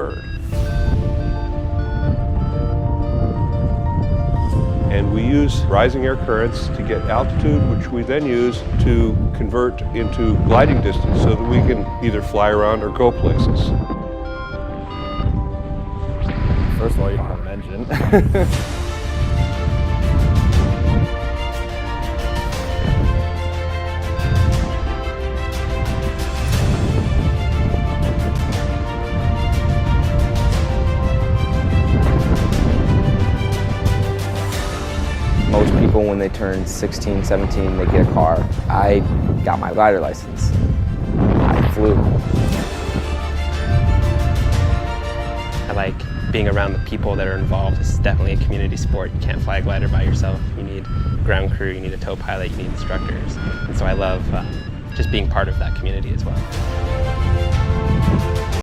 bird. And we use rising air currents to get altitude, which we then use to convert into gliding distance so that we can either fly around or go places. First of all, you don't have an engine. Most people, when they turn 16, 17, they get a car. I got my glider license. I flew. I like being around the people that are involved. This is definitely a community sport. You can't fly a glider by yourself. You need ground crew, you need a tow pilot, you need instructors. And so I love just being part of that community as well.